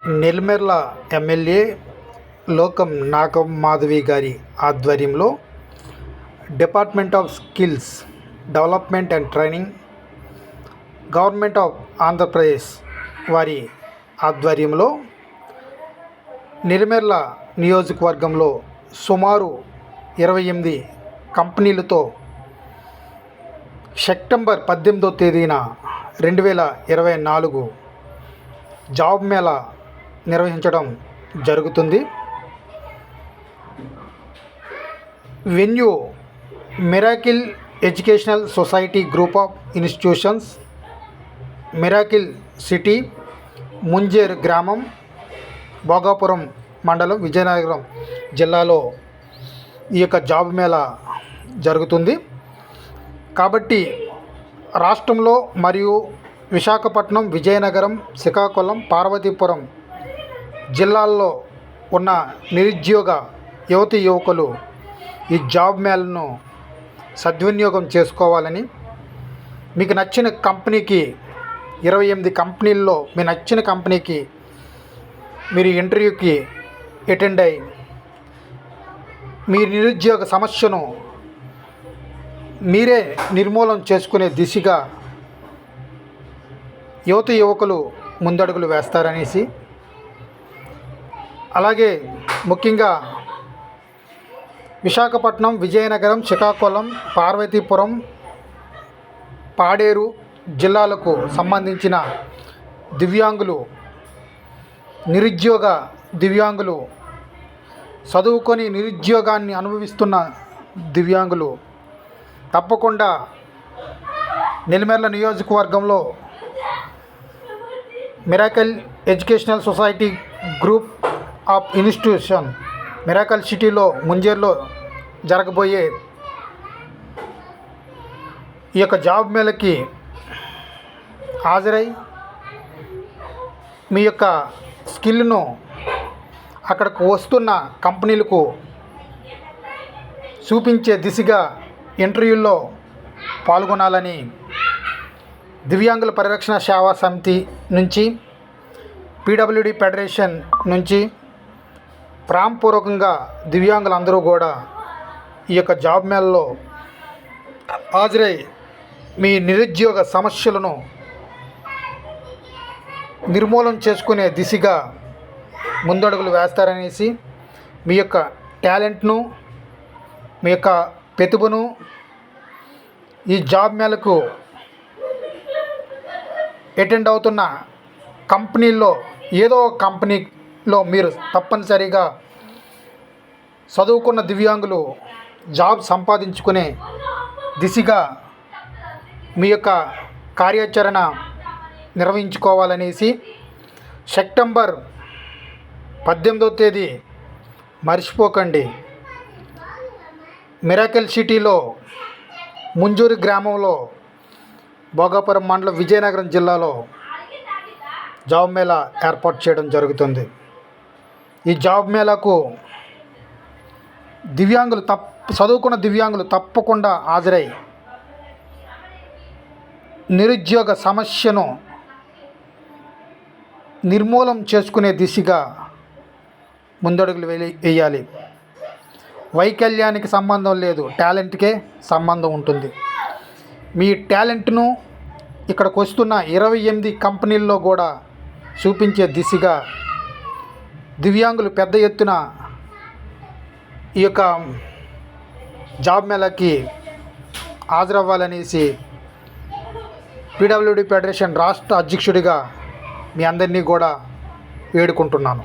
Nellimarla MLA లోకం నాగమాధవి గారి ఆధ్వర్యంలో department of skills development and training, government of Andhra Pradesh వారి ఆధ్వర్యంలో నెల్లిమర్ల నియోజకవర్గంలో సుమారు 28 కంపెనీలతో సెప్టెంబర్ 18వ తేదీన 2024 జాబ్ మేళా నిర్వహించడం జరుగుతుంది. Venue Miracle Educational Society Group of Institutions, Miracle City, Munjer గ్రామం, భోగాపురం మండలం, విజయనగరం జిల్లాలో ఈ యొక్క జాబ్ మేళా జరుగుతుంది. కాబట్టి రాష్ట్రంలో మరియు విశాఖపట్నం, విజయనగరం, శ్రీకాకుళం, పార్వతీపురం జిల్లాల్లో ఉన్న నిరుద్యోగ యువతీ యువకులు ఈ జాబ్ మేళను సద్వినియోగం చేసుకోవాలని, మీకు నచ్చిన కంపెనీకి 28 కంపెనీల్లో మీ నచ్చిన కంపెనీకి మీరు ఇంటర్వ్యూకి అటెండ్ అయ్యి మీ నిరుద్యోగ సమస్యను మీరే నిర్మూలన చేసుకునే దిశగా యువతీ యువకులు ముందడుగులు వేస్తారనేసి, అలాగే ముఖ్యంగా విశాఖపట్నం, విజయనగరం, శ్రీకాకుళం, పార్వతీపురం, పాడేరు జిల్లాలకు సంబంధించిన దివ్యాంగులు, నిరుద్యోగ దివ్యాంగులు, చదువుకొని నిరుద్యోగాన్ని అనుభవిస్తున్న దివ్యాంగులు తప్పకుండా నెల్లిమర్ల నియోజకవర్గంలో miracle Educational Society Group of institution, miracle సిటీలో ముంజేర్లో జరగబోయే ఈ యొక్క జాబ్ మేళకి హాజరై మీ యొక్క స్కిల్ను అక్కడికి వస్తున్న కంపెనీలకు చూపించే దిశగా ఇంటర్వ్యూల్లో పాల్గొనాలని దివ్యాంగుల పరిరక్షణ సేవా సమితి నుంచి, పీడబ్ల్యూడి ఫెడరేషన్ నుంచి ప్రాంపూర్వకంగా దివ్యాంగులందరూ కూడా ఈ యొక్క జాబ్ మేళలో హాజరై మీ నిరుద్యోగ సమస్యలను నిర్మూలన చేసుకునే దిశగా ముందడుగులు వేస్తారనేసి, మీ యొక్క టాలెంట్ను, మీ యొక్క ప్రతిభను ఈ జాబ్ మేళకు అటెండ్ అవుతున్న కంపెనీల్లో ఏదో ఒక కంపెనీలో మీరు తప్పనిసరిగా చదువుకున్న దివ్యాంగులు జాబ్ సంపాదించుకునే దిశగా మీ యొక్క కార్యాచరణ నిర్వహించుకోవాలనేసి, సెప్టెంబర్ 18వ తేదీ మర్చిపోకండి, మిరాకిల్ సిటీలో ముంజూరు గ్రామంలో, భోగాపురం మండలం, విజయనగరం జిల్లాలో జాబ్ మేళా ఏర్పాటు చేయడం జరుగుతుంది. ఈ జాబ్ మేళాకు చదువుకున్న దివ్యాంగులు తప్పకుండా హాజరై నిరుద్యోగ సమస్యను నిర్మూలన చేసుకునే దిశగా ముందడుగులు వేయాలి. వైకల్యానికి సంబంధం లేదు, టాలెంట్కే సంబంధం ఉంటుంది. మీ టాలెంట్ను ఇక్కడికి వస్తున్న 28 కంపెనీల్లో కూడా చూపించే దిశగా దివ్యాంగులు పెద్ద ఎత్తున ఈ యొక్క జాబ్ మేళాకి హాజరవ్వాలనేసి పీడబ్ల్యూడి ఫెడరేషన్ రాష్ట్ర అధ్యక్షుడిగా మీ అందరినీ కూడా వేడుకుంటున్నాను.